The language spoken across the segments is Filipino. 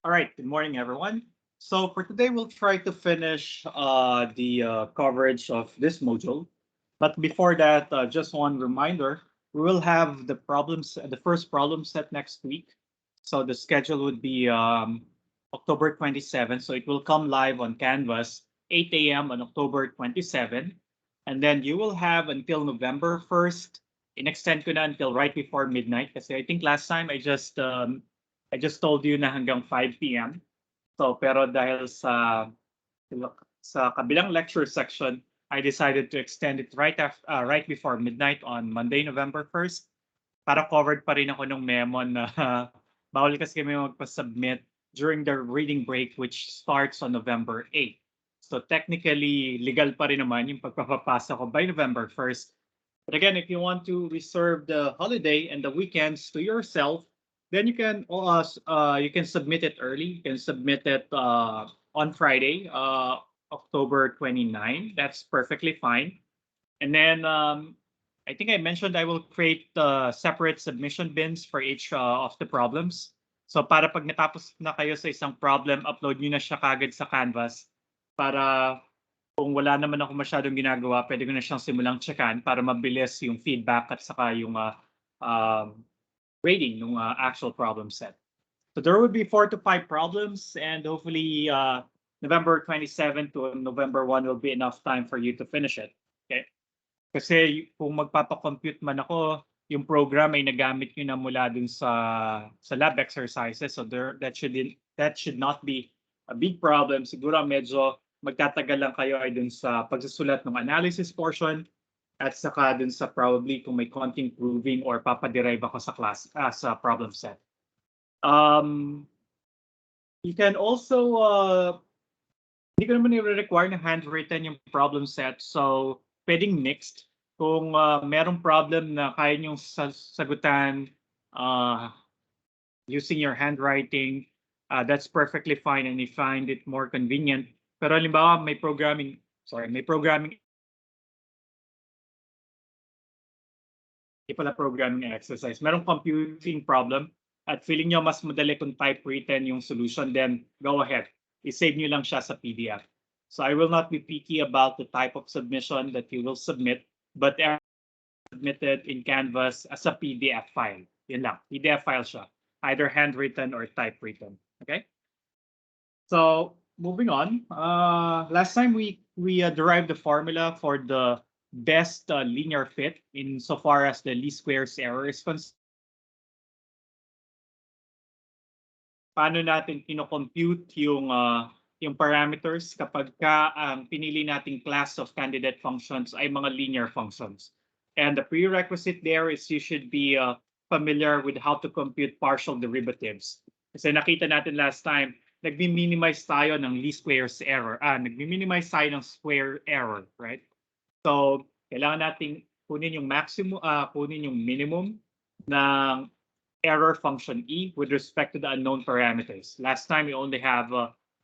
All right, good morning, everyone. So for today, we'll try to finish the coverage of this module. But before that, just one reminder, we will have the first problem set next week. So the schedule would be October 27th. So it will come live on Canvas, 8 a.m. on October 27th. And then you will have until November 1st. In-extend ko na until right before midnight. Kasi I think last time I just told you na hanggang 5 p.m. So pero dahil sa kabilang lecture section, I decided to extend it right before midnight on Monday, November 1st para covered pa rin ako ng memo na bawal kasi kami magpa-submit during the reading break which starts on November 8th. So technically, legal pa rin naman yung pagpapapasa ko by November 1st. But again, if you want to reserve the holiday and the weekends to yourself, then you can submit it early. You can submit it on Friday, October 29. That's perfectly fine. And then I think I mentioned I will create separate submission bins for each of the problems. So para pag natapos na kayo sa isang problem, upload nyo na siya kagad sa Canvas para kung wala naman ako masyadong ginagawa, pwede ko na siyang simulang checkan para mabilis yung feedback at saka yung rating ng actual problem set. So there would be 4 to 5 problems, and hopefully November 27 to November 1 will be enough time for you to finish it. Okay? Kasi kung magpapakompute man ako, yung program ay nagamit nyo na mula dun sa lab exercises. So that should not be a big problem. Siguro medyo magtatagal lang kayo ay dun sa pagsusulat ng analysis portion at saka dun sa probably kung may konting proving or papaderive ako sa problem set. You can also hindi ko naman i-require na handwritten yung problem set. So pwedeng mixed. Kung merong problem na kaya niyong sagutan using your handwriting, that's perfectly fine and you find it more convenient. Pero halimbawa may programming exercise. Merong computing problem at feeling nyo mas madali kung typewritten yung solution, then go ahead. I-save nyo lang siya sa PDF. So I will not be picky about the type of submission that you will submit, but submitted in Canvas as a PDF file. Yun lang, PDF file siya. Either handwritten or typewritten. Okay? So moving on, last time we derived the formula for the best linear fit in so far as the least squares error is concerned. Paano natin kino-compute yung parameters kapag ang pinili nating class of candidate functions ay mga linear functions. And the prerequisite there is you should be familiar with how to compute partial derivatives. Kasi nakita natin last time, nagmi-minimize tayo ng least squares error. Nagmi-minimize tayo ng square error, right? So, kailangan nating kunin yung maximum, kunin yung minimum ng error function E with respect to the unknown parameters. Last time, we only have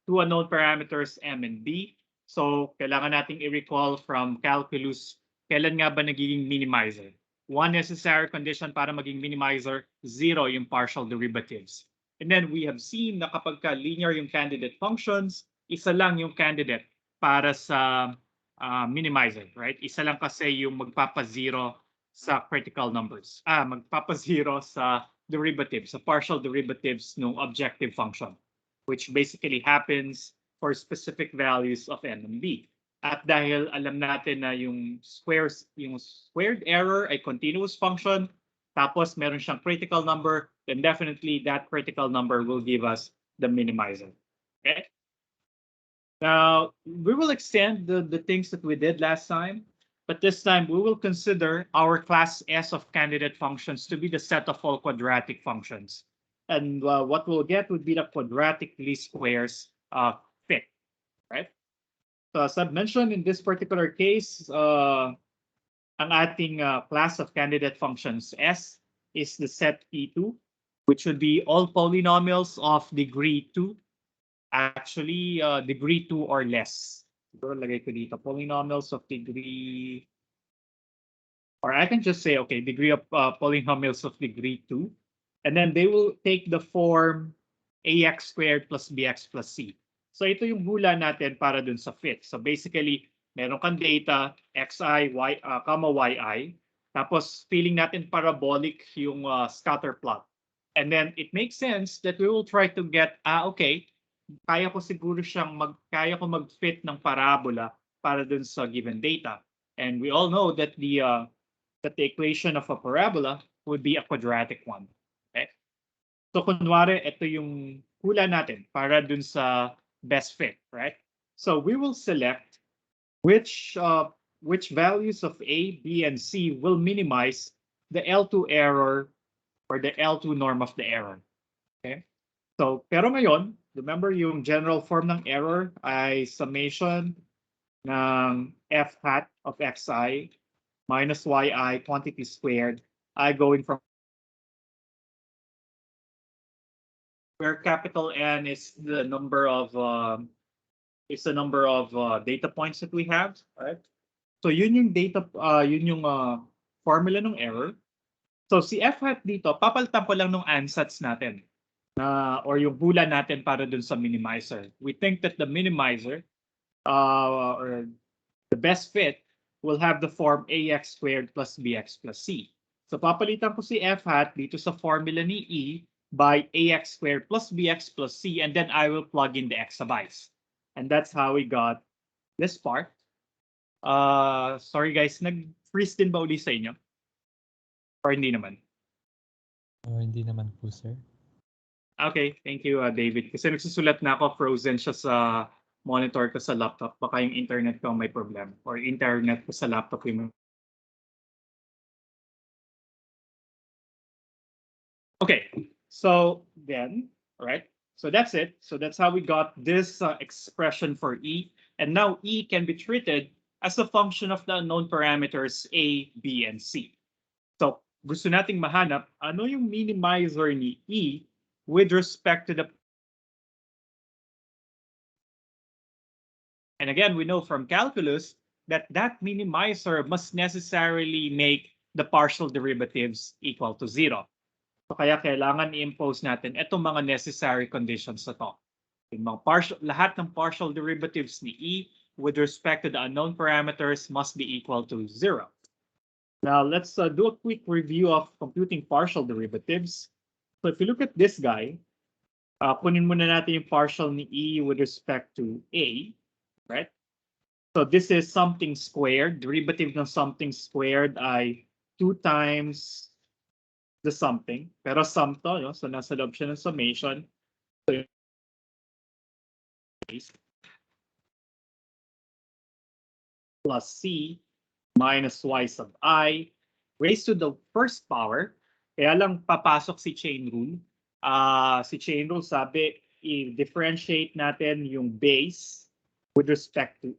2 unknown parameters, M and B. So, kailangan nating i-recall from calculus, kailan nga ba nagiging minimizer? One necessary condition para maging minimizer, 0 yung partial derivatives. And then we have seen na kapag linear yung candidate functions, isa lang yung candidate para sa minimizer, right? Isa lang kasi yung magpapa-0 sa critical numbers. Magpapa-0 sa derivatives, sa partial derivatives ng objective function, which basically happens for specific values of n and b. At dahil alam natin na yung squared error ay continuous function, tapos meron siyang critical number, then definitely that critical number will give us the minimizer. Okay? Now, we will extend the things that we did last time, but this time we will consider our class S of candidate functions to be the set of all quadratic functions. And what we'll get would be the quadratic least squares fit, right? So as I've mentioned, in this particular case, ang ating class of candidate functions S is the set P2, which would be all polynomials of degree 2. Actually, degree 2 or less. Siguro lagay ko dito, polynomials of degree, or I can just say, okay, degree of polynomials of degree 2. And then they will take the form ax squared plus bx plus c. So ito yung hula natin para dun sa fit. So basically, meron kang data, xi, comma yi, tapos feeling natin parabolic yung scatter plot. And then it makes sense that we will try to get, okay, kaya ko siguro kaya ko mag-fit ng parabola para dun sa given data. And we all know that the equation of a parabola would be a quadratic one. Okay? So kunwari, ito yung hula natin para dun sa best fit, right? So we will select which values of A, B, and C will minimize the L2 error or the L2 norm of the error. Okay? So, pero ngayon, remember yung general form ng error ay summation ng f hat of xi minus yi quantity squared I going from where capital N is the number of data points that we have, right? So yun yung formula ng error. So si f hat dito, papalitan ko lang ng ansatz natin or yung hula natin para dun sa minimizer. We think that the minimizer or the best fit will have the form ax squared plus bx plus c. So papalitan ko si f hat dito sa formula ni E by ax squared plus bx plus c, and then I will plug in the exabytes. And that's how we got this part. Sorry guys, nag-freeze din ba uli sa inyo? Or hindi naman? Hindi naman po, sir. Okay, thank you, David. Kasi nagsusulat na ako, frozen siya sa monitor ko sa laptop. Baka yung internet ko may problem. Or internet ko sa laptop yung... Okay, so then, all right. So that's it. So that's how we got this expression for E. And now E can be treated as a function of the unknown parameters A, B, and C. So gusto nating mahanap ano yung minimizer ni E with respect to the... And again, we know from calculus that that minimizer must necessarily make the partial derivatives equal to 0. So kaya kailangan i-impose natin itong mga necessary conditions na to. Yung mga lahat ng partial derivatives ni E with respect to the unknown parameters must be equal to 0. Now let's do a quick review of computing partial derivatives. So if you look at this guy, kunin muna natin yung partial ni E with respect to A, right? So this is something squared. Derivative ng something squared ay 2 times the something. Pero sum to, no? So nasa loob siya ng summation. So plus C minus Y sub I raised to the first power. Kaya lang papasok si chain rule. Si chain rule sabi, i-differentiate natin yung base with respect to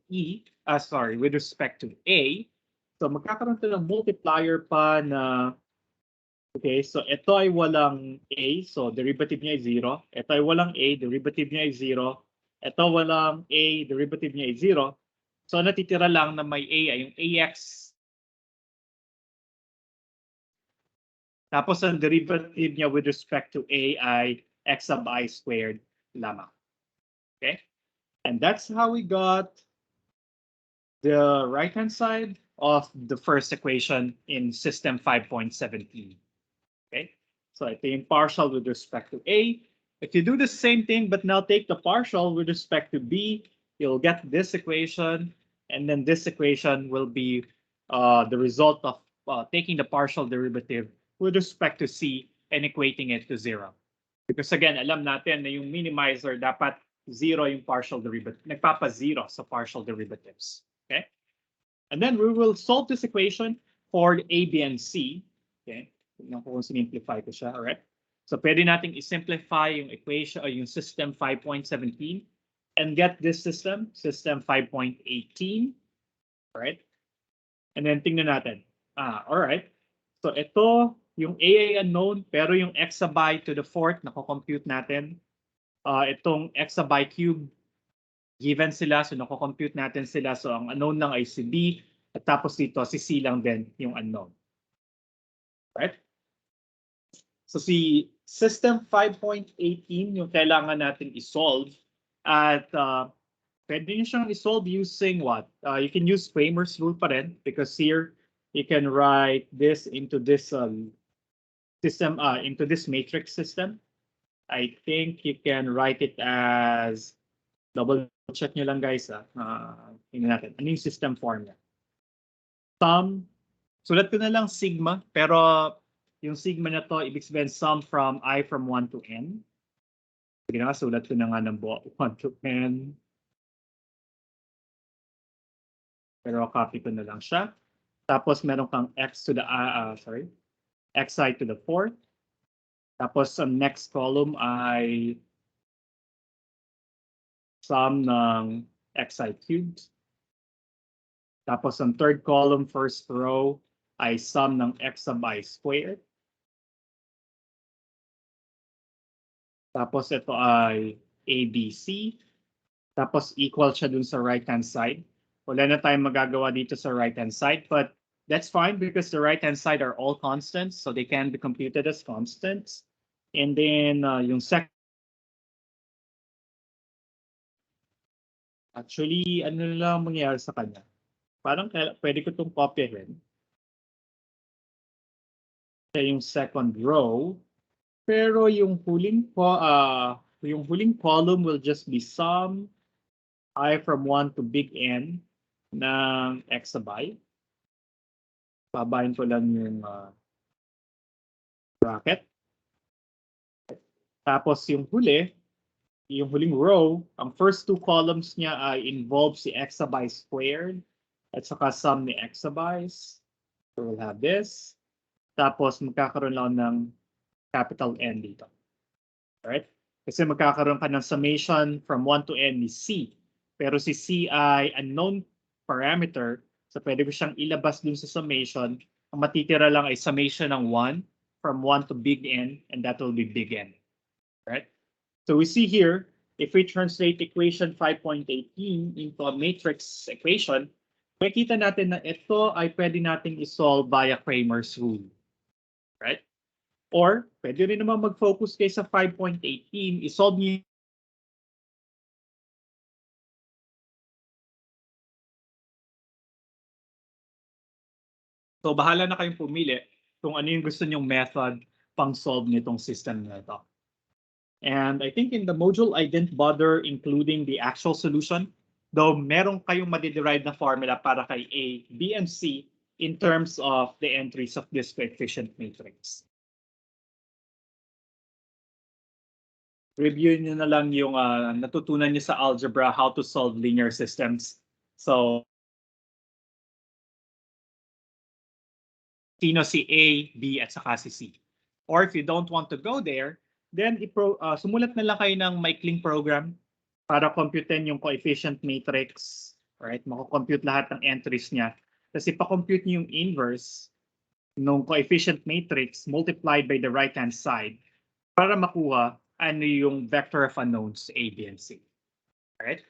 with respect to A. So magkakaroon tayo ng multiplier pa na, okay, so ito ay walang A, so derivative niya ay 0. Ito ay walang A, derivative niya ay 0. Ito walang A, derivative niya ay 0. So natitira lang na may A ay yung AX. Tapos ang derivative niya with respect to A ay x sub I squared lamang. Okay? And that's how we got the right-hand side of the first equation in system 5.17. Okay? So ito yung partial with respect to A. If you do the same thing, but now take the partial with respect to B, you'll get this equation. And then this equation will be the result of taking the partial derivative with respect to C and equating it to 0. Because again, alam natin na yung minimizer dapat 0 yung partial derivative. Nagpapa-0 sa partial derivatives. Okay? And then we will solve this equation for A, B, and C. Okay? Tignan ko kung simplify ko siya. Alright? So pwede nating i-simplify yung equation o yung system 5.17 and get this system 5.18. Alright? And then tingnan natin. Alright. So ito, yung A ay unknown, pero yung exabyte to the fourth, nako-compute natin. Itong exabyte cube, given sila, so nako-compute natin sila. So ang unknown lang ay si B, at tapos dito si C lang din yung unknown. Right? So si System 5.18 yung kailangan natin isolve at pwede nyo siyang isolve using what? You can use Cramer's rule pa rin because here you can write this into this system, into this matrix system. I think you can write it as, double check nyo lang guys. Tingnan natin. Ano yung system form niya? Sum, sulat ko na lang sigma, pero yung sigma na to, ibig sabihin sum from I from 1 to n. Sige na, sulat ko na nga ng buo, 1 to n. Pero copy ko na lang siya. Tapos meron kang x to the, xi to the 4th. Tapos ang next column ay sum ng xi cubed. Tapos ang third column, first row, ay sum ng x sub I squared. Tapos ito ay ABC. Tapos equal siya dun sa right-hand side. Wala na tayong magagawa dito sa right-hand side, but that's fine because the right-hand side are all constants, so they can be computed as constants. And then yung second, actually, ano lang mangyayari sa kanya? Parang pwede ko itong copyhin. Yung second row. Pero yung huling column will just be sum I from 1 to big N ng x sub I. Babahin ko lang yung bracket. Tapos yung huling row, ang first two columns niya ay involve si x sub I squared at saka sum ni x sub i's. So we'll have this. Tapos magkakaroon lang ng capital N dito. Alright? Kasi magkakaroon ka ng summation from 1 to n ni C. Pero si C ay unknown parameter. So pwede ko siyang ilabas dun sa summation. Ang matitira lang ay summation ng 1 from 1 to big N, and that will be big N. Right? So we see here, if we translate equation 5.18 into a matrix equation, makikita natin na ito ay pwede nating isolve via Cramer's rule. Right? Or, pwede rin naman mag-focus kayo sa 5.18, isolve niyo. So, bahala na kayong pumili kung ano yung gusto nyong method pang solve nitong system na ito. And I think in the module, I didn't bother including the actual solution, though meron kayong madiderive na formula para kay A, B, and C in terms of the entries of this coefficient matrix. Review nyo na lang yung natutunan nyo sa algebra, how to solve linear systems. So, sino si A, B, at saka si C. Or if you don't want to go there, then sumulat na lang kayo ng maikling program para computein yung coefficient matrix. Right? Mako-compute lahat ng entries niya. Kasi pa-compute niyo yung inverse ng coefficient matrix multiplied by the right-hand side para makuha ano yung vector of unknowns A, B, and C. Alright?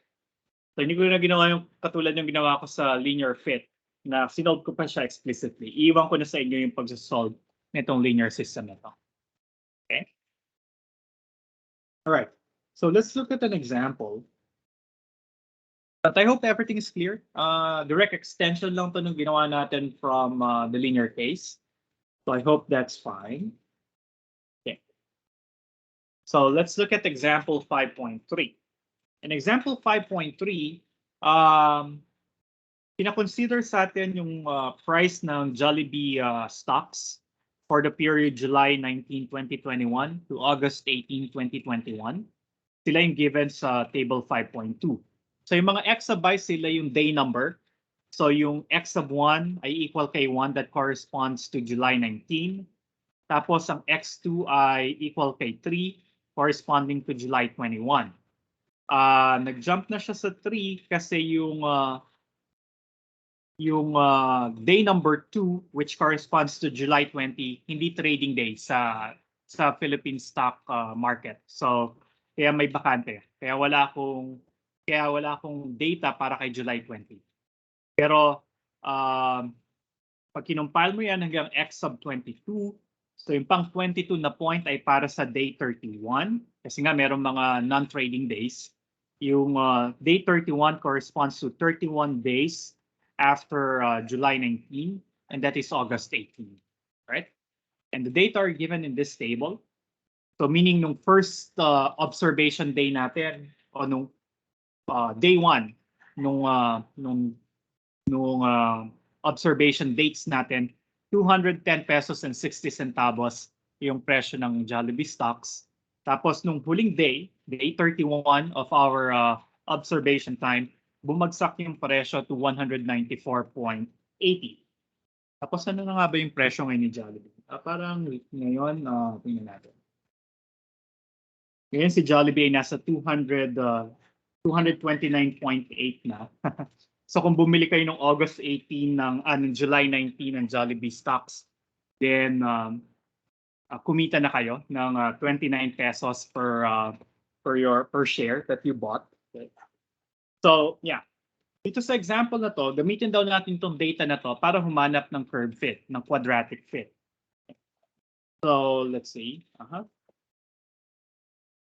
So hindi ko na ginawa yung katulad yung ginawa ko sa linear fit na sinolve ko pa siya explicitly. Iiwan ko na sa inyo yung pag-solve nitong linear system na to. Okay? Alright. So let's look at an example. But I hope everything is clear. Direct extension lang to nung ginawa natin from the linear case. So I hope that's fine. Okay. So let's look at example 5.3. In example 5.3, pina-consider sa atin yung price ng Jollibee stocks for the period July 19, 2021 to August 18, 2021. Sila yung given sa table 5.2. So yung mga x sub I, sila yung day number. So yung x sub 1 ay equal kay 1 that corresponds to July 19. Tapos ang x2 ay equal kay 3 corresponding to July 21. Nag-jump na siya sa 3 kasi yung day number 2 which corresponds to July 20 hindi trading day sa Philippine stock market. So kaya may bakante. Kaya wala akong data para kay July 20. Pero pag kinumpile mo yan hanggang x sub 22, So yung pang 22 na point ay para sa day 31 kasi nga merong mga non-trading days. Yung day 31 corresponds to 31 days after July 19 and that is August 18, right? And the data are given in this table. So meaning nung first observation day natin o nung day 1 nung observation dates natin, 210 pesos and 60 centavos yung presyo ng Jollibee stocks. Tapos nung huling day, day 31 of our observation time, bumagsak yung presyo to 194.80. Tapos ano na nga ba yung presyo ngayon ni Jollibee? Parang ngayon, tingnan natin. Ngayon si Jollibee ay nasa 229.8 na. So kung bumili kayo ng August 18 ng July 19 ng Jollibee stocks, then kumita na kayo ng 29 pesos per share that you bought. Okay. So yeah, dito sa example na to, gamitin daw natin tong data na to para humanap ng curve fit, ng quadratic fit. So let's see.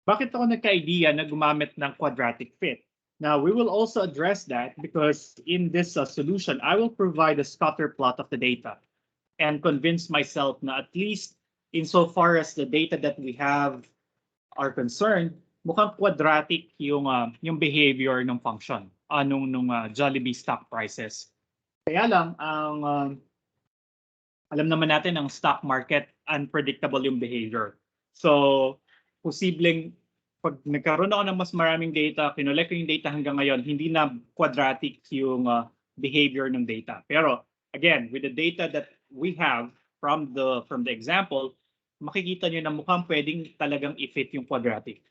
Bakit ako nagka-idea na gumamit ng quadratic fit? Now, we will also address that because in this solution, I will provide a scatter plot of the data and convince myself na at least insofar as the data that we have are concerned, mukhang quadratic yung behavior ng function, nung Jollibee stock prices. Kaya lang, alam naman natin ang stock market, unpredictable yung behavior. So, posibleng pag nagkaroon ako ng mas maraming data, kinolect ko yung data hanggang ngayon, hindi na quadratic yung behavior ng data. Pero again, with the data that we have from the example, makikita nyo na mukhang pwedeng talagang i-fit yung quadratic.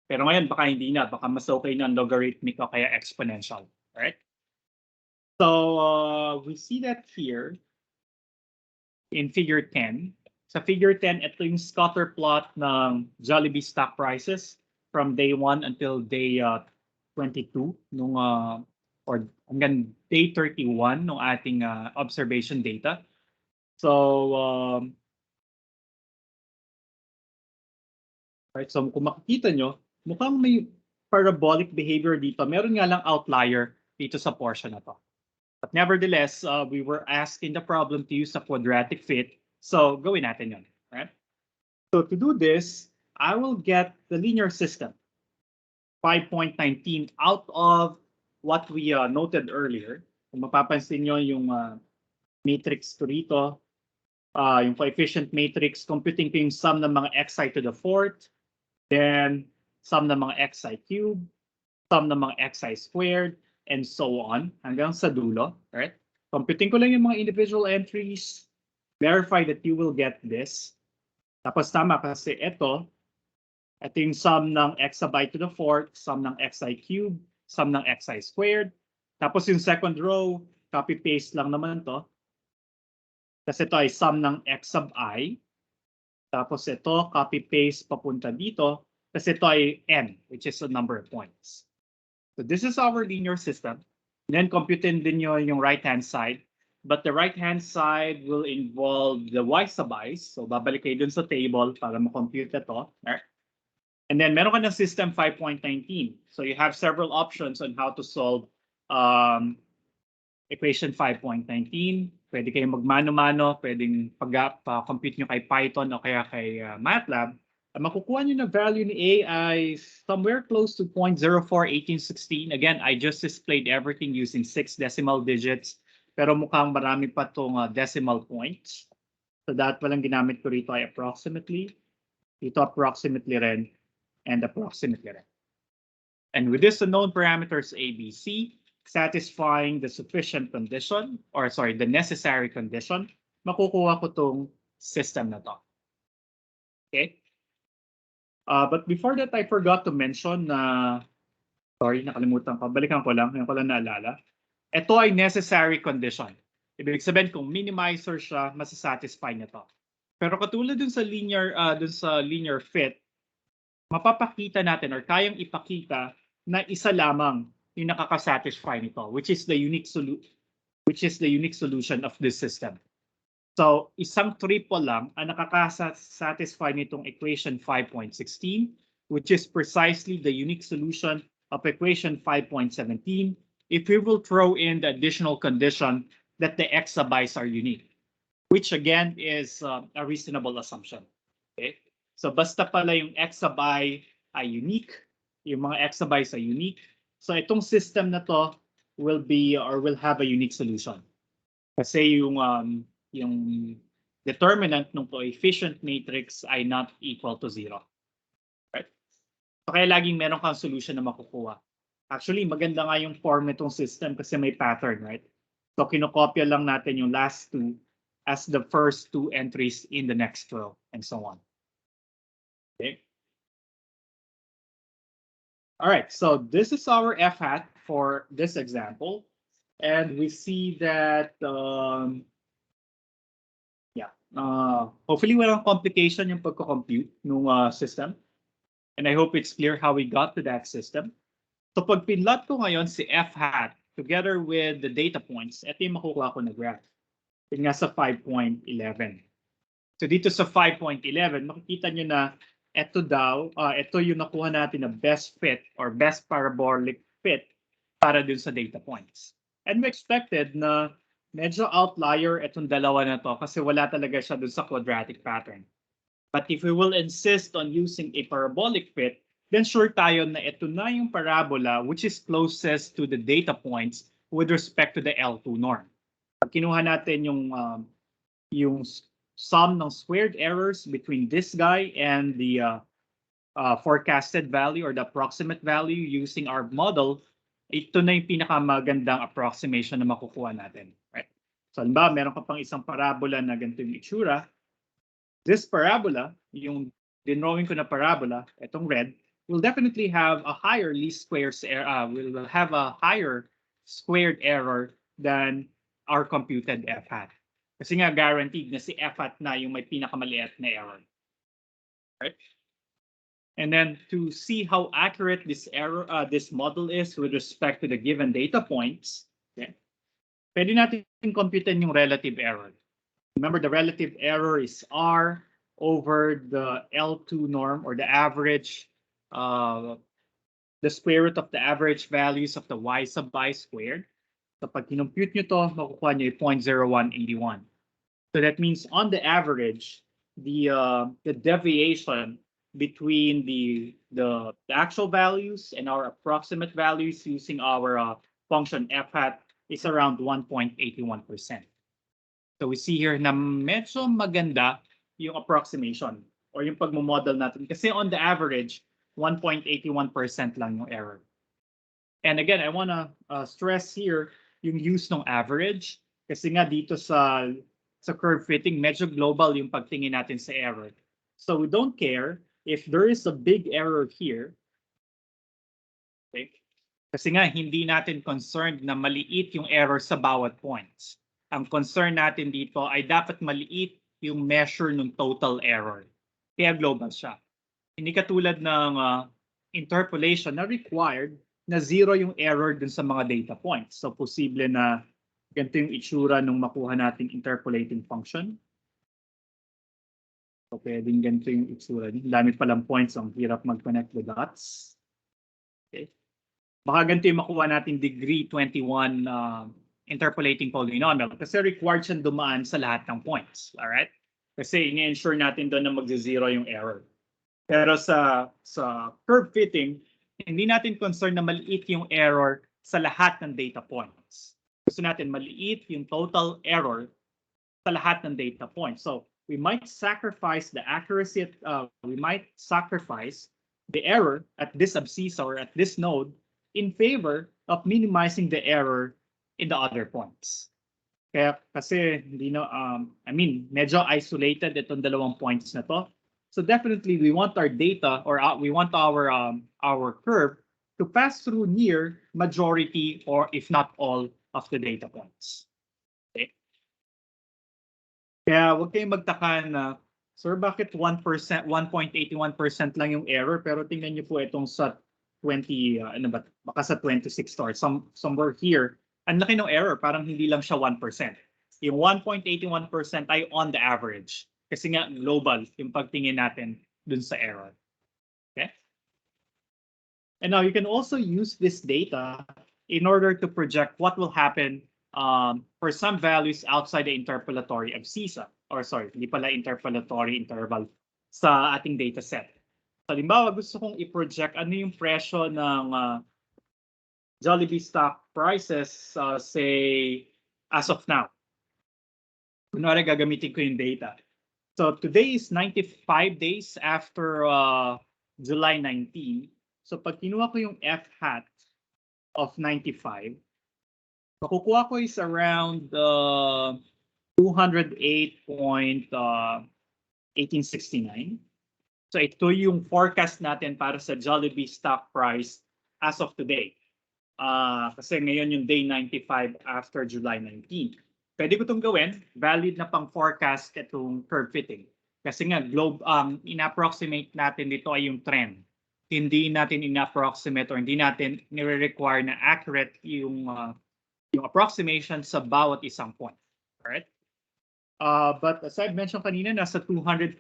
Pero ngayon, baka hindi na. Baka mas okay na logarithmic o kaya exponential. Right? So, we see that here in figure 10. Sa figure 10, ito yung scatter plot ng Jollibee stock prices from day 1 until day 22 nung or hanggang day 31 ng ating observation data. So right, so kung makikita nyo, mukhang may parabolic behavior dito. Meron nga lang outlier dito sa portion na to. But nevertheless, we were asked in the problem to use a quadratic fit. So gawin natin yun. Right? So to do this, I will get the linear system, 5.19 out of what we noted earlier. Kung mapapansin nyo yung matrix ko rito, yung coefficient matrix, computing ko yung sum ng mga xi to the fourth, then sum ng mga xi cubed, sum ng mga xi squared, and so on, hanggang sa dulo. Right? Computing ko lang yung mga individual entries, verify that you will get this. Tapos tama kasi ito yung sum ng xi to the fourth, sum ng xi cubed, sum ng xi squared. Tapos yung second row, copy-paste lang naman to. Kasi ito ay sum ng x sub I. Tapos ito, copy-paste papunta dito. Kasi ito ay n, which is the number of points. So this is our linear system. And then computin din nyo yung right-hand side. But the right-hand side will involve the y sub i's. So babalik kayo dun sa table para ma-compute ito. Right? And then meron ka ng system 5.19. So you have several options on how to solve equation 5.19. Pwede kayong magmano-mano, pwedeng pag-compute nyo kay Python o kaya kay MATLAB. Ang makukuha nyo na value ni A ay somewhere close to 0.041816. Again, I just displayed everything using 6 decimal digits. Pero mukhang marami pa itong decimal points. So that walang ginamit ko rito ay approximately. Ito approximately rin. And approximately rin. And with this unknown parameters A, B, C, satisfying the sufficient condition, or sorry, the necessary condition, makukuha ko tong system na to. Okay? But before that, I forgot to mention na, sorry, nakalimutan ko. Balikan ko lang, ngayon ko lang naalala. Ito ay necessary condition. Ibig sabihin kung minimizer siya, masasatisfy niya to. Pero katulad dun sa linear fit, mapapakita natin or kayang ipakita na isa lamang yung nakakasatisfy nito, which is the unique solution of this system. So, isang triple lang ang nakakasatisfy nitong equation 5.16, which is precisely the unique solution of equation 5.17 if we will throw in the additional condition that the exabytes are unique, which again is a reasonable assumption. Okay? So, basta pala yung exabyte ay unique, yung mga exabytes ay unique, so itong system na to will be or will have a unique solution. Kasi yung determinant ng coefficient matrix ay not equal to 0. Right? So kaya laging meron kang solution na makukuha. Actually, maganda nga yung form nitong system kasi may pattern, right? So kinokopya lang natin yung last two as the first two entries in the next row and so on. Okay. All right, so this is our f hat for this example. And we see that hopefully walang complication yung pagko-compute ng system. And I hope it's clear how we got to that system. So pag pinlot ko ngayon si f hat together with the data points, ito yung makukuha ko na graph. Yun nga sa 5.11. So dito sa 5.11, makikita nyo na ito yung nakuha natin na best fit or best parabolic fit para dun sa data points. And we expected na medyo outlier itong dalawa na to kasi wala talaga siya dun sa quadratic pattern. But if we will insist on using a parabolic fit, then sure tayo na ito na yung parabola which is closest to the data points with respect to the L2 norm. Pag kinuha natin yung sum ng squared errors between this guy and the forecasted value or the approximate value using our model, ito na yung pinakamagandang approximation na makukuha natin. Right? So, halimbawa, meron ka pang isang parabola na ganito yung itsura. This parabola, yung dinrawing ko na parabola, itong red, will definitely have a higher least squares will have a higher squared error than our computed f hat. Kasi nga guaranteed na si f hat na yung may pinakamaliit na error. Right? And then to see how accurate this model is with respect to the given data points, okay, pwede natin computein yung relative error. Remember, the relative error is R over the L2 norm or the average, the square root of the average values of the y sub I squared. So pag kinompute nyo to, makukuha nyo yung 0.0181. So that means on the average, the deviation between the actual values and our approximate values using our function f hat is around 1.81%. So we see here na medyo maganda yung approximation or yung pagmo-model natin kasi on the average 1.81% lang yung error. And again, I want to stress here yung use ng average kasi nga dito sa curve fitting medyo global yung pagtingin natin sa error. So we don't care if there is a big error here. Okay? Kasi nga hindi natin concerned na maliit yung error sa bawat points. Ang concern natin dito ay dapat maliit yung measure ng total error. Kaya global siya. Hindi katulad ng interpolation na required na zero yung error dun sa mga data points. So posible na ganito yung itsura nung makuha nating interpolating function. So pwedeng ganito yung itsura. Dami palang points, ang hirap mag-connect the dots. Okay. Baka ganito yung makuha nating degree 21 interpolating polynomial kasi required siyang dumaan sa lahat ng points. Alright? Kasi ini-ensure natin doon na mag-zero yung error. Pero sa curve fitting, hindi natin concern na maliit yung error sa lahat ng data points. Gusto natin maliit yung total error sa lahat ng data points. So we might sacrifice the accuracy, we might sacrifice the error at this abscissa or at this node in favor of minimizing the error in the other points. Kaya kasi hindi medyo isolated itong dalawang points na to. So definitely we want our data or we want our curve to pass through near majority or if not all of the data points. Okay. Kaya huwag kayong magtaka na, sir, bakit 1%, 1.81% lang yung error pero tingnan niyo po itong sa 20, baka sa 26 or somewhere here, ang laki ng error, parang hindi lang siya 1%. Yung 1.81% ay on the average. Kasi nga global yung pagtingin natin dun sa error. Okay? And now you can also use this data in order to project what will happen for some values outside the interpolatory abscissa. Or sorry, hindi pala interpolatory interval sa ating data set. So, halimbawa, gusto kong i-project ano yung presyo ng Jollibee stock prices, say, as of now. Kunwari, gagamitin ko yung data. So, today is 95 days after July 19. So, pag kinuha ko yung F hat of 95, makukuha ko is around 208.1869. So, ito yung forecast natin para sa Jollibee stock price as of today. Kasi ngayon yung day 95 after July 19. Pwede ko itong gawin, valid na pang forecast itong curve fitting. Kasi nga, in-approximate natin dito ay yung trend. Hindi natin in-approximate or hindi natin nire-require na accurate yung approximation sa bawat isang point. Alright? But as I've mentioned kanina, nasa 229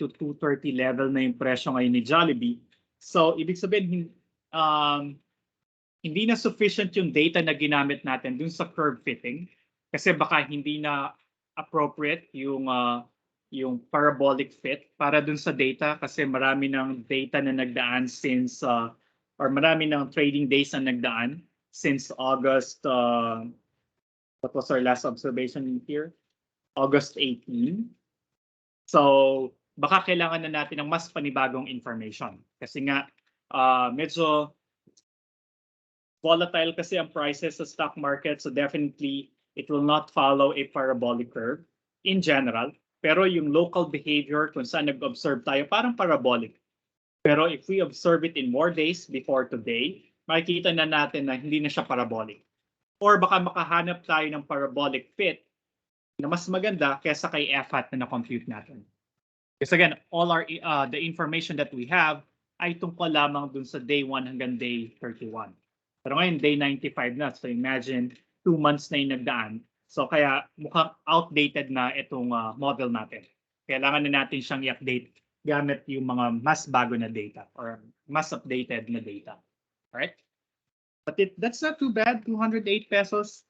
to 230 level na yung presyo ngayon ni Jollibee. So, ibig sabihin, hindi na sufficient yung data na ginamit natin dun sa curve fitting kasi baka hindi na appropriate yung parabolic fit para dun sa data kasi marami ng data na nagdaan since or marami ng trading days na nagdaan since August what was our last observation here? August 18. So baka kailangan na natin ng mas panibagong information kasi nga medyo volatile kasi ang prices sa stock market, so definitely it will not follow a parabolic curve in general. Pero yung local behavior kung saan nag-observe tayo, parang parabolic. Pero if we observe it in more days before today, makikita na natin na hindi na siya parabolic. Or baka makahanap tayo ng parabolic fit na mas maganda kaysa kay F-hat na na-compute natin. Because again, all the information that we have ay tungkol lamang dun sa day 1 hanggang day 31. Pero ngayon, day 95 na. So imagine, 2 months na yung nagdaan. So kaya mukhang outdated na itong model natin. Kailangan na natin siyang i-update gamit yung mga mas bago na data or mas updated na data. Alright? But that's not too bad, 208 pesos.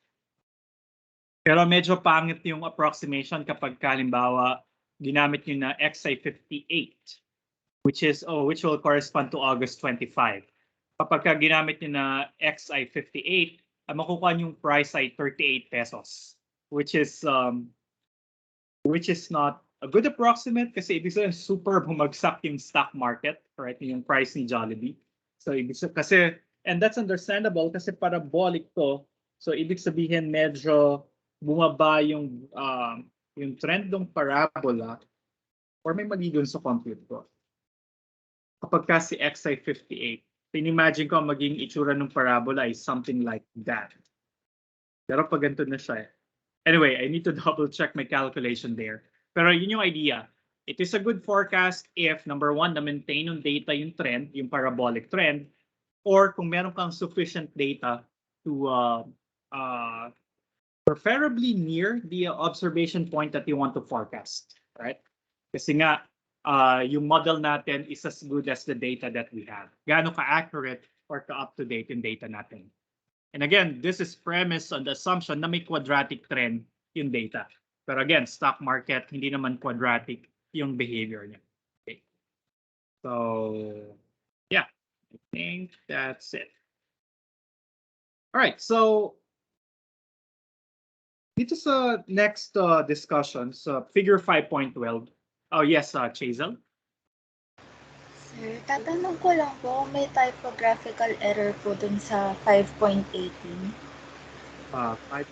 Pero medyo pangit yung approximation kapag halimbawa ginamit nyo na XI58, which will correspond to August 25. Kapag ginamit nyo na XI58, makukuha yung price ay 38 pesos, which is not a good approximate kasi ibig sabihin super bumagsak yung stock market, right? Yung price ni Jollibee. So ibig sabihin kasi, and that's understandable kasi parabolic to. So ibig sabihin medyo bumaba yung trend ng parabola or may mali dun sa compute ko. Kapag kasi XI58, imagine ko maging itsura ng parabola is something like that. Pero pag ganito na siya. Anyway, I need to double check my calculation there. Pero yun yung idea. It is a good forecast if, number one, na-maintain yung data yung trend, yung parabolic trend, or kung meron kang sufficient data to preferably near the observation point that you want to forecast, right? Kasi nga, yung model natin is as good as the data that we have. Gaano ka-accurate or ka-up-to-date yung data natin. And again, this is premised on the assumption na may quadratic trend yung data. Pero again, stock market, hindi naman quadratic yung behavior niya. Okay. So, yeah, I think that's it. All right, so dito sa next discussion, sa figure 5.12. Oh, yes, Chazel. Sir, tatanong ko lang po kung may typographical error po dun sa 5.18. 5.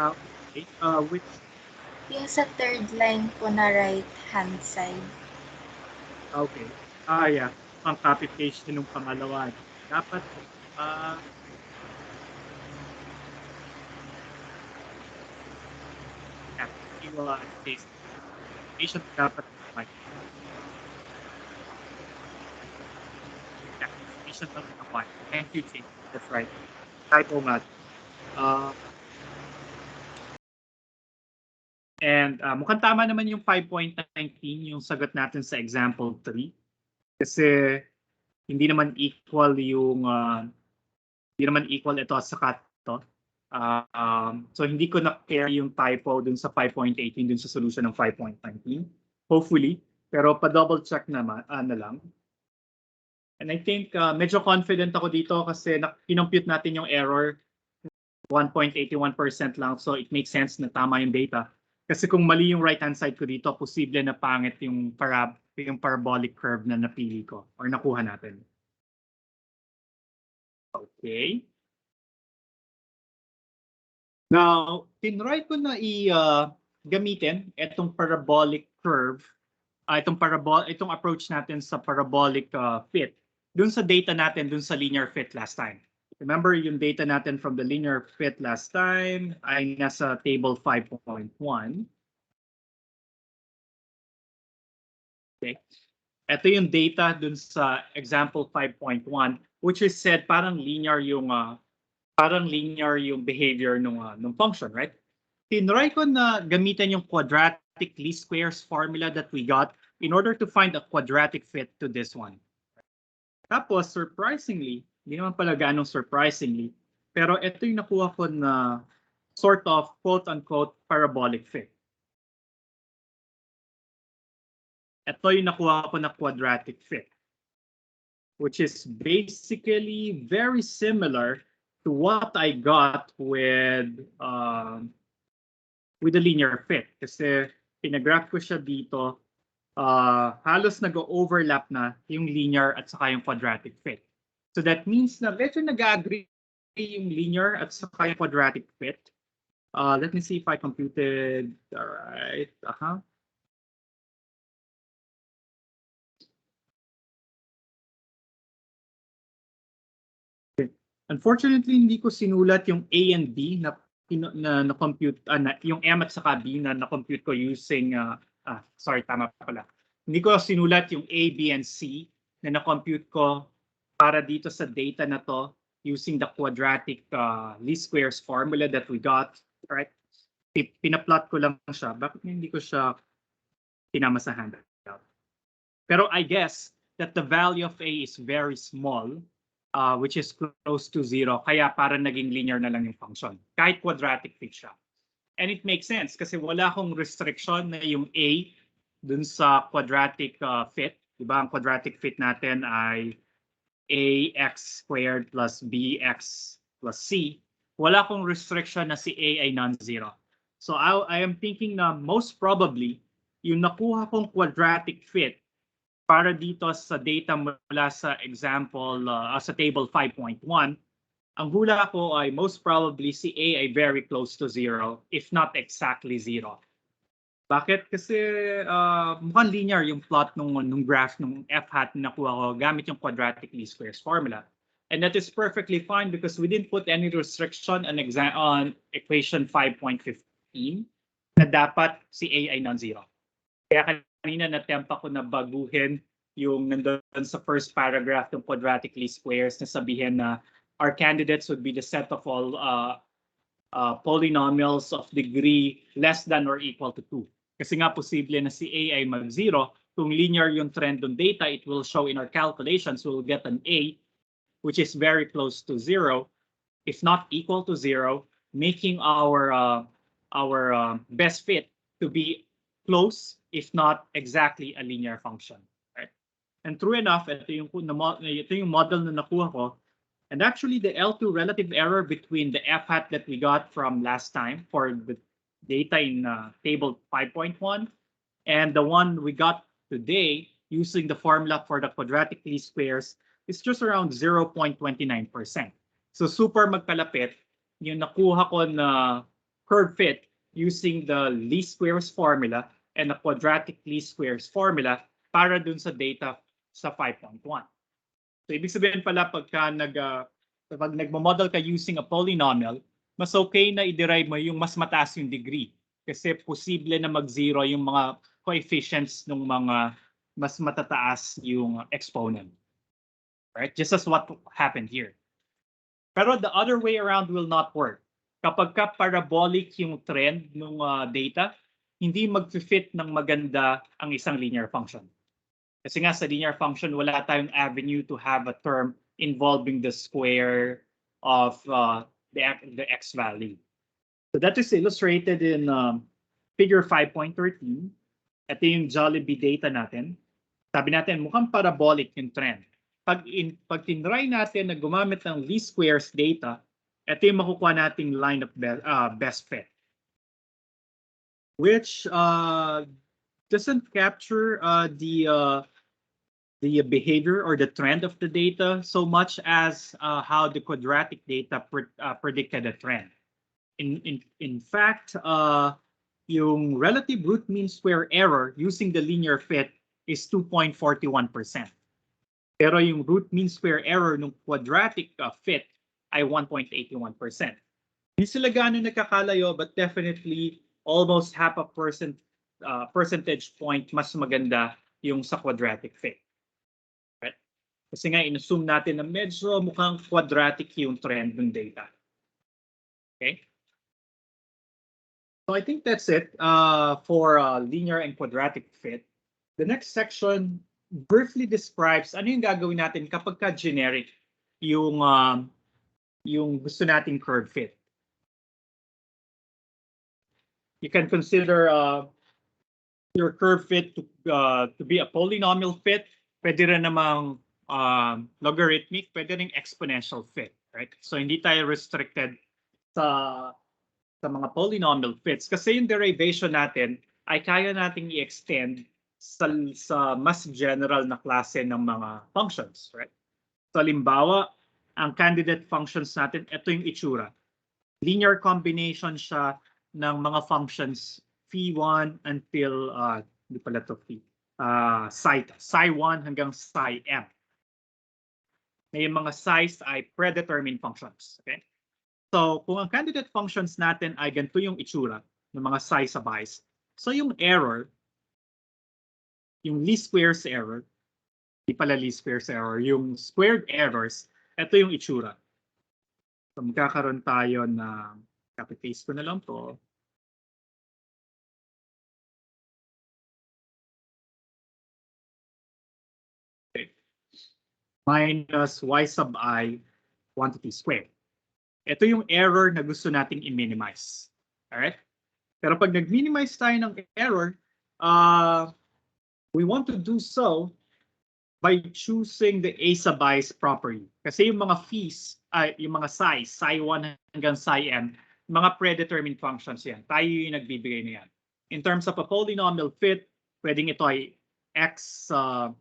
Okay. Which? Yung sa third line po na right-hand side. Okay. Yeah. Ang copy paste nung pangalawa. Dapat paste. Patient dapat solution lang ng y. Thank you, Jake. That's right. Typo math. And mukhang tama naman yung 5.19 yung sagot natin sa example 3. Kasi hindi naman equal yung hindi naman equal ito sa cut to. So hindi ko na-carry yung typo dun sa 5.18 dun sa solution ng 5.19. Hopefully. Pero pa-double check naman na lang. And I think medyo confident ako dito kasi kinompute natin yung error 1.81% lang. So it makes sense na tama yung data. Kasi kung mali yung right-hand side ko dito, posible na pangit yung parabolic curve na napili ko or nakuha natin. Okay. Now, tinry ko na gamitin itong parabolic curve, itong approach natin sa parabolic fit dun sa data natin dun sa linear fit last time. Remember, yung data natin from the linear fit last time ay nasa table 5.1. Okay. Ito yung data dun sa example 5.1, which is said parang linear yung behavior ng function, right? Tinry ko na gamitin yung quadratic least squares formula that we got in order to find a quadratic fit to this one. Tapos, surprisingly, hindi naman pala ganong surprisingly, pero ito yung nakuha ko na sort of quote-unquote parabolic fit. Ito yung nakuha ko na quadratic fit, which is basically very similar to what I got with the linear fit. Kasi pinagraph ko siya dito, halos nag-overlap na yung linear at saka yung quadratic fit. So that means na medyo nag-agree yung linear at saka yung quadratic fit. Let me see if I computed. All right. Unfortunately, hindi ko sinulat yung A and B na compute yung M at saka B na compute ko using sorry, tama pala. Hindi ko sinulat yung A, B, and C na compute ko para dito sa data na to using the quadratic least squares formula that we got, right? Pinaplot ko lang siya. Bakit hindi ko siya pinama sa handout? Pero I guess that the value of A is very small, which is close to 0. Kaya parang naging linear na lang yung function. Kahit quadratic fit siya. And it makes sense kasi wala akong restriction na yung A dun sa quadratic fit. Diba? Ang quadratic fit natin ay ax squared plus bx plus c. Wala akong restriction na si A ay non-zero. So I am thinking na most probably, yung nakuha kong quadratic fit para dito sa data mula sa example, sa table 5.1, ang hula ko ay most probably si A ay very close to 0, if not exactly 0. Bakit? Kasi mukhang linear yung plot nung graph nung f hat na nakuha ko gamit yung quadratic least squares formula. And that is perfectly fine because we didn't put any restriction on equation 5.15 na dapat si A ay non-zero. Kaya kanina na-tempt ako na baguhin yung nandun sa first paragraph ng quadratic least squares na sabihin na our candidates would be the set of all polynomials of degree less than or equal to 2. Kasi nga posible na si A ay mag-0. Kung linear yung trend ng data, it will show in our calculations, we'll get an A, which is very close to 0, if not equal to 0, making our best fit to be close, if not exactly a linear function. Right? And true enough, ito yung model na nakuha ko. And actually, the L2 relative error between the f hat that we got from last time for the data in table 5.1 and the one we got today using the formula for the quadratic least squares is just around 0.29%. So super magkalapit yung nakuha ko na curve fit using the least squares formula and the quadratic least squares formula para dun sa data sa 5.1. So ibig sabihin pala pag nagmo-model ka using a polynomial, mas okay na i-derive mo yung mas mataas yung degree kasi posible na mag-zero yung mga coefficients ng mga mas matataas yung exponent. right? Just as what happened here. Pero the other way around will not work. Kapag ka parabolic yung trend ng data, hindi mag-fit ng maganda ang isang linear function. Kasi nga sa linear function, wala tayong avenue to have a term involving the square of the x value. So that is illustrated in figure 5.13. Ito yung Jollibee data natin. Sabi natin, mukhang parabolic yung trend. Pag tinry natin na gumamit ng least squares data, ito yung makukuha nating line of best fit. Which doesn't capture the behavior or the trend of the data so much as how the quadratic data predicted a trend. In fact, yung relative root mean square error using the linear fit is 2.41%. Pero yung root mean square error ng quadratic fit ay 1.81%. Hindi sila gano'n nakakalayo, but definitely almost half a percentage point mas maganda yung sa quadratic fit. Right? Kasi nga, inassume natin na medyo mukhang quadratic yung trend ng data. Okay? So I think that's it for linear and quadratic fit. The next section briefly describes ano yung gagawin natin kapag ka generic yung gusto nating curve fit. You can consider your curve fit to be a polynomial fit. Pwede rin namang logarithmic, pwede rin exponential fit, right? So hindi tayo restricted sa mga polynomial fits kasi yung derivation natin ay kaya nating i-extend sa mas general na klase ng mga functions, right? So halimbawa, ang candidate functions natin, ito yung itsura. Linear combination siya ng mga functions phi1 until, hindi pala ito phi, psi1 hanggang psi m. Na yung mga psi's ay predetermined functions, okay? So kung ang candidate functions natin ay ganito yung itsura ng mga psi sabays, so yung error, yung least squares error, hindi pala least squares error, yung squared errors, ito yung itsura. So magkakaroon tayo na, copy-paste ko na lang to. Okay. Minus y sub I quantity squared. Ito yung error na gusto nating i-minimize. Alright? Pero pag nag-minimize tayo ng error, we want to do so by choosing the a sub i's properly. Kasi yung mga phis, yung mga psi, psi1 hanggang psi m, mga predetermined functions yan. Tayo yung nagbibigay na yan. In terms of a polynomial fit, pwedeng ito ay x to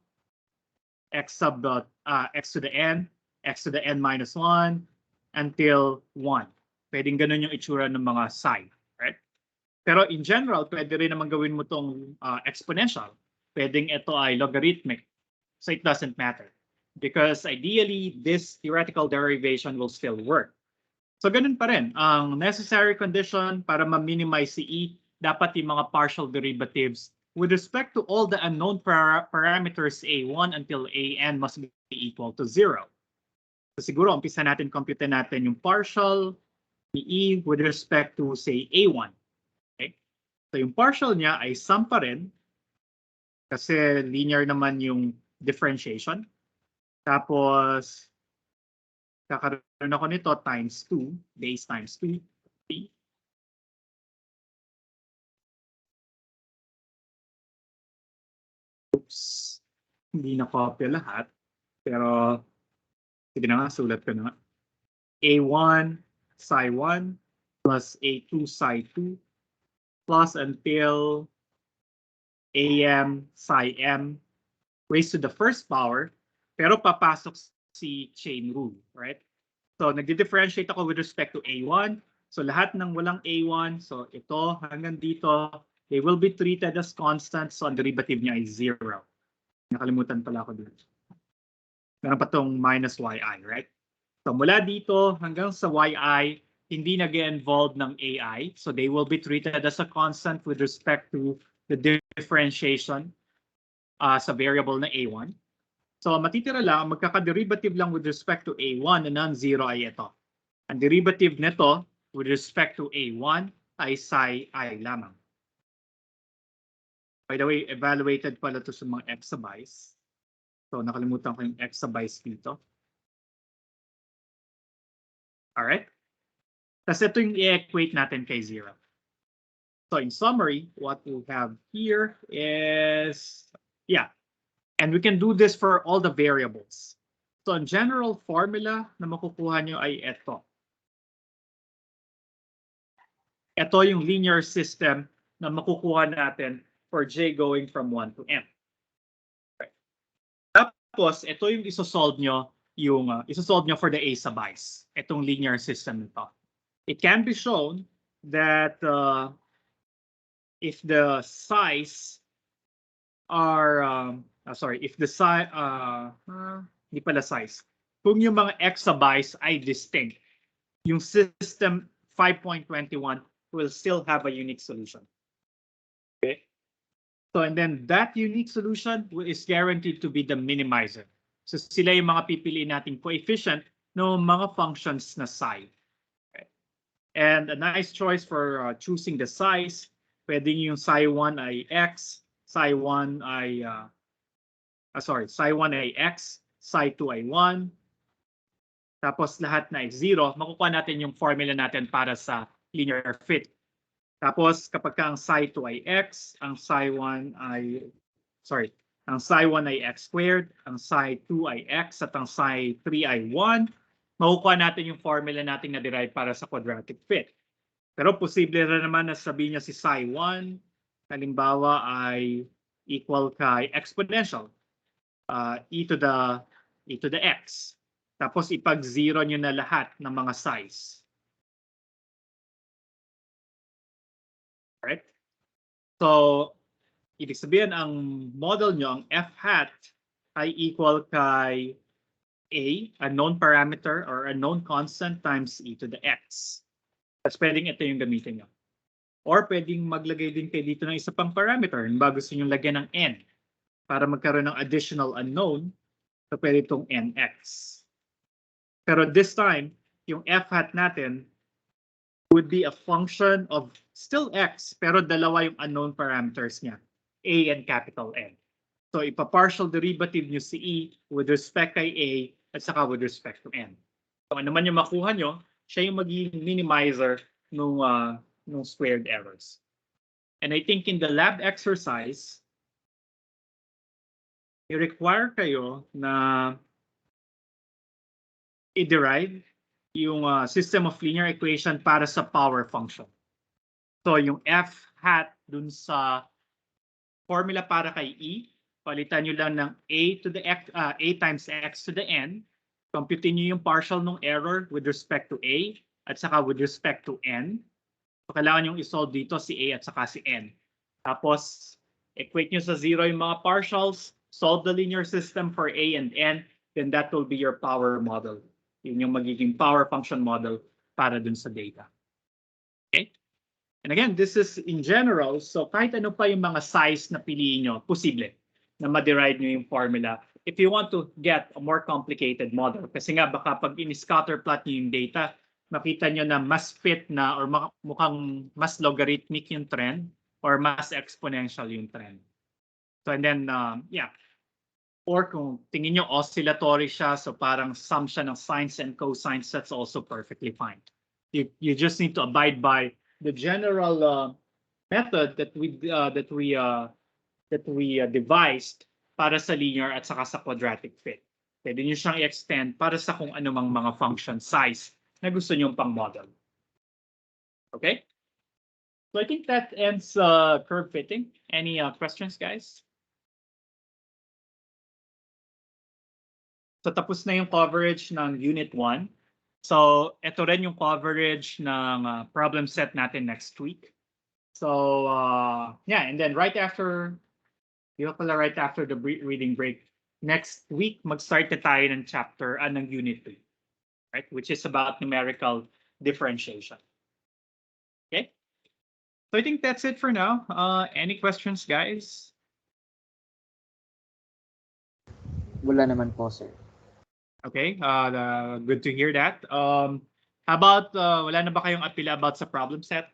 the n minus 1 until 1. Pwedeng ganun yung itsura ng mga psi. Right? Pero in general, pwede rin naman gawin mo itong exponential. Pwedeng ito ay logarithmic. So it doesn't matter. Because ideally, this theoretical derivation will still work. So ganun pa rin. Ang necessary condition para ma-minimize si E, dapat yung mga partial derivatives with respect to all the unknown parameters A1 until AN must be equal to 0. So siguro, umpisa natin, compute natin yung partial ni E with respect to, say, A1. Okay? So yung partial niya ay sum pa rin kasi linear naman yung differentiation. Tapos, kakaroon ako nito times 2, base times 2. Oops. Hindi na-copy lahat. Pero, sige na nga, sulat ko na nga. A1 psi 1 plus A2 psi 2 plus until AM psi m raised to the first power, pero papasok si chain rule, right? So nagdi-differentiate ako with respect to A1. So lahat ng walang A1, so ito hanggang dito, they will be treated as constant. So ang derivative niya ay 0. Nakalimutan pala ako dito. Meron pa tong minus yi, right? So mula dito hanggang sa yi, hindi nag-involve ng AI. So they will be treated as a constant with respect to the differentiation sa variable na A1. So matitira lang, magkaka-derivative lang with respect to A1 na non-zero ay ito. Ang derivative nito with respect to A1 ay psi I lamang. By the way, evaluated pala to sa mga exabytes. So nakalimutan ko yung exabytes dito. Alright? Tapos ito yung i-equate natin kay 0. So in summary, what we have here is, yeah, and we can do this for all the variables. So ang general formula na makukuha nyo ay ito. Ito yung linear system na makukuha natin for j going from 1 to m. Okay. Tapos, ito yung isosolve nyo, for the a subies. Itong linear system nito. It can be shown that if the size are, if the size, hindi pala size. Kung yung mga exabytes ay distinct, yung system 5.21 will still have a unique solution. Okay. So, and then that unique solution is guaranteed to be the minimizer. So, sila yung mga pipiliin nating coefficient ng mga functions na psi. Okay. And a nice choice for choosing the size, pwedeng yung psi1 ay x, psi1 ay, psi1 ay x, psi2 ay 1, tapos lahat na ay 0, makukuha natin yung formula natin para sa linear fit. Tapos kapag ang psi2 ay x, ang psi1 ay, ang psi1 ay x squared, ang psi2 ay x, at ang psi3 ay 1, makukuha natin yung formula natin na derive para sa quadratic fit. Pero posible rin naman na sabihin niya si psi1, halimbawa ay equal kay exponential, e to the x. Tapos ipag-zero nyo na lahat ng mga size. Right? So, ibig sabihin, ang model nyo, ang f hat, ay equal kay a known parameter or a known constant times e to the x. Tapos pwedeng ito yung gamitin nyo. Or pwedeng maglagay din kayo dito ng isa pang parameter. Halimbawa gusto nyo lagyan ng n para magkaroon ng additional unknown, so pwede itong nx. Pero this time, yung f hat natin would be a function of still x, pero dalawa yung unknown parameters niya, a and capital N. So ipa-partial derivative nyo si e with respect kay a at saka with respect to n. So ano man yung makuha nyo, siya yung magiging minimizer nung squared errors. And I think in the lab exercise, i-require kayo na i-derive yung system of linear equation para sa power function. So yung f hat dun sa formula para kay e, palitan nyo lang ng a to the x, a times x to the n, computin nyo yung partial ng error with respect to a at saka with respect to n. So kailangan yung isolve dito si a at saka si n. Tapos equate nyo sa 0 yung mga partials, solve the linear system for a and n, then that will be your power model. Yun yung magiging power function model para dun sa data. Okay? And again, this is in general, so kahit ano pa yung mga size na piliin nyo, posible na ma-derive nyo yung formula. If you want to get a more complicated model, kasi nga baka pag in-scatter plot nyo yung data, makita nyo na mas fit na or mukhang mas logarithmic yung trend or mas exponential yung trend. So and then, yeah. Or kung tingin nyo oscillatory siya, so parang sum siya ng sines and cosines, that's also perfectly fine. You just need to abide by the general method that we devised para sa linear at saka sa quadratic fit. Pwede nyo siyang i-extend para sa kung anumang mga function size na gusto nyo pang model. Okay? So I think that ends curve fitting. Any questions, guys? So tapos na yung coverage ng Unit 1. So ito rin yung coverage ng problem set natin next week. So yeah, and then right after the reading break, next week mag-start na tayo ng chapter ng Unit 2, right? Which is about numerical differentiation. Okay? So I think that's it for now. Any questions, guys? Wala naman po, sir. Okay, good to hear that. How about, wala na ba kayong apila about sa problem set?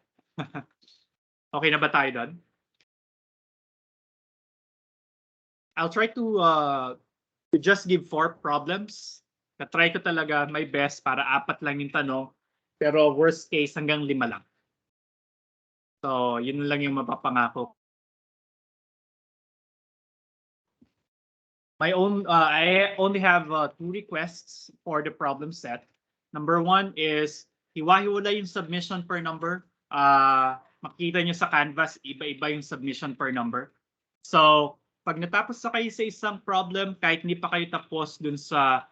Okay na ba tayo doon? I'll try to just give 4 problems. Na-try ko talaga my best para 4 lang yung tanong. Pero worst case hanggang 5 lang. So, yun lang yung mapapangako. I only have 2 requests for the problem set. Number 1 is hiwa-hiwala yung submission per number. Makita nyo sa Canvas, iba-iba yung submission per number. So, pag natapos na kayo sa isang problem, kahit hindi pa kayo tapos dun sa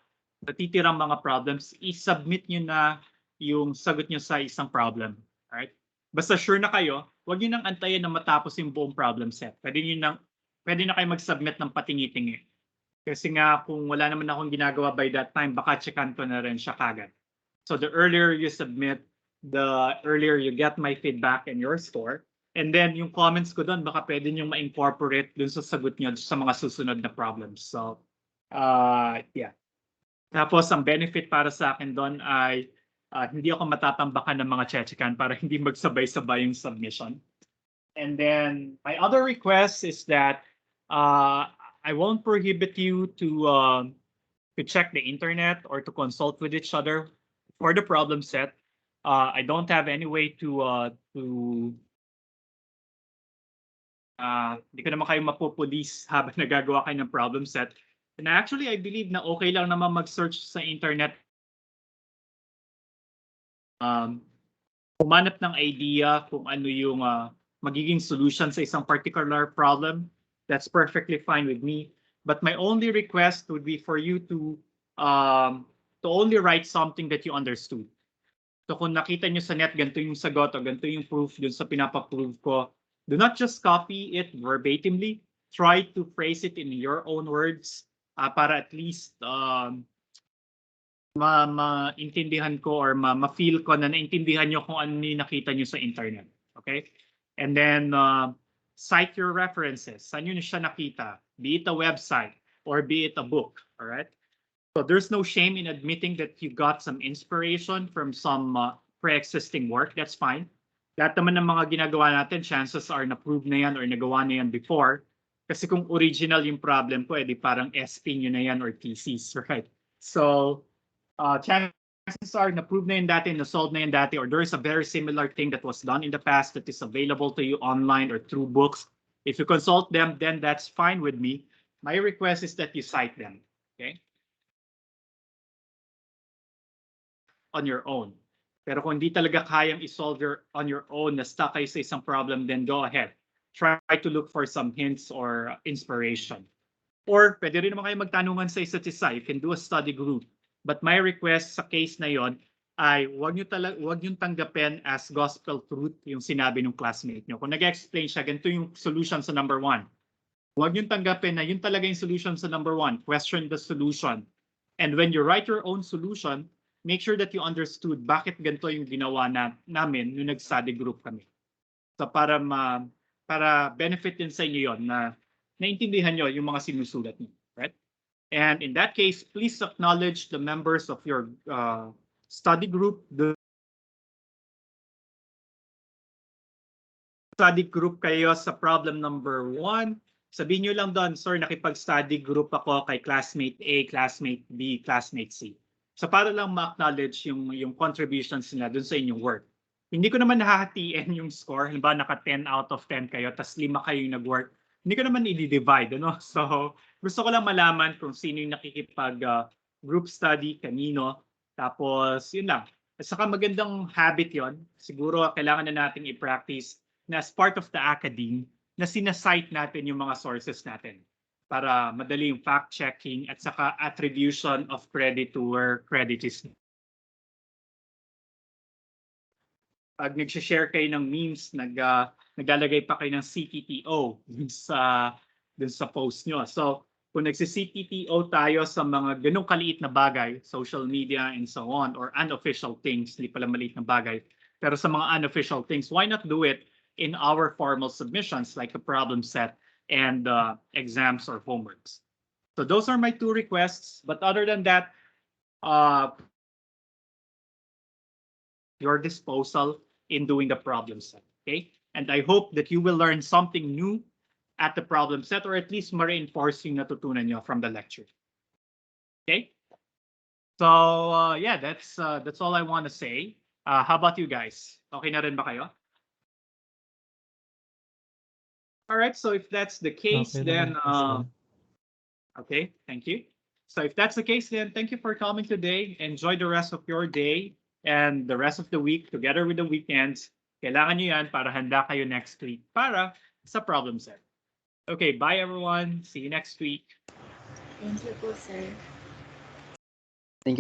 natitirang mga problems, i-submit nyo na yung sagot nyo sa isang problem. Alright? Basta sure na kayo, huwag nyo nang antayin na matapos yung buong problem set. Pwede na kayo mag-submit ng patingi-tingi. Kasi nga kung wala naman akong ginagawa by that time, baka checkan ko na rin siya kagad. So the earlier you submit, the earlier you get my feedback and your score. And then yung comments ko doon, baka pwede nyo ma-incorporate dun sa sagot nyo sa mga susunod na problems. So, yeah. Tapos ang benefit para sa akin doon ay hindi ako matatambakan ng mga chechekan para hindi magsabay-sabay yung submission. And then my other request is that I won't prohibit you to check the internet or to consult with each other for the problem set. I don't have any way hindi ko naman kayo mapupulis habang nagagawa kayo ng problem set. And actually, I believe na okay lang naman mag-search sa internet. Humanap ng idea kung ano yung magiging solution sa isang particular problem. That's perfectly fine with me. But my only request would be for you to only write something that you understood. So kung nakita nyo sa net, ganito yung sagot o ganito yung proof dun sa pinapa-prove ko, do not just copy it verbatimly. Try to phrase it in your own words para at least maintindihan ko or ma-feel ko na naintindihan nyo kung ano yung nakita nyo sa internet. Okay? And then, cite your references. Saan nyo siya nakita? Be it a website or be it a book. All right? So there's no shame in admitting that you got some inspiration from some pre-existing work. That's fine. Lahat naman ng mga ginagawa natin, chances are na-prove na yan or nagawa na yan before. Kasi kung original yung problem ko, edi parang SP nyo na yan or thesis, right? So, chances are na-prove na yan dati, na-solve na yan dati, or there's a very similar thing that was done in the past that is available to you online or through books. If you consult them, then that's fine with me. My request is that you cite them, okay? On your own. Pero kung hindi talaga kayang i-solve on your own, na stuck kayo sa isang problem, then go ahead. Try to look for some hints or inspiration. Or pwede rin naman kayo magtanungan sa isa't isa. You can do a study group. But my request sa case na yon ay wag nyo tanggapin as gospel truth yung sinabi ng classmate nyo. Kung nag-explain siya, ganito yung solution sa number 1. Wag nyo tanggapin na yun talaga yung solution sa number 1. Question the solution. And when you write your own solution, make sure that you understood bakit ganito yung ginawa namin nung nag-study group kami. So para benefit din sa inyo yon na naintindihan nyo yung mga sinusulat niyo, right? And in that case, please acknowledge the members of your study group. The study group kayo sa problem number 1. Sabihin nyo lang doon, sir, nakipag-study group ako kay classmate A, classmate B, classmate C. So para lang ma-acknowledge yung contributions nila dun sa inyong work. Hindi ko naman nahahatiin yung score. Halimbawa, naka 10 out of 10 kayo, tas 5 kayo yung nag-work. Hindi ko naman i-divide, ano? So gusto ko lang malaman kung sino yung nakikipag group study, kanino. Tapos, yun lang. At saka magandang habit yon. Siguro kailangan na nating i-practice na as part of the academe na sinasite natin yung mga sources natin para madali yung fact-checking at saka attribution of credit to where credit is. Pag nag-share kayo ng memes, naglalagay pa kayo ng CTTO dun sa post nyo. So, kung nagsi-CTTO tayo sa mga ganong kaliit na bagay, social media and so on, or unofficial things, hindi pala maliit na bagay, pero sa mga unofficial things, why not do it in our formal submissions like a problem set and exams or homeworks? So those are my 2 requests. But other than that, your disposal in doing the problem set. Okay. And I hope that you will learn something new at the problem set, or at least ma-reinforce yung natutunan nyo from the lecture. Okay. So yeah, that's all I want to say. How about you guys? Okay na rin ba kayo? All right. So if that's the case, Okay then naman po, sir. okay, thank you. So if that's the case, then thank you for coming today. Enjoy the rest of your day and the rest of the week together with the weekends. Kailangan nyo yan para handa kayo next week para sa problem set. Okay, bye everyone. See you next week. Thank you po, sir.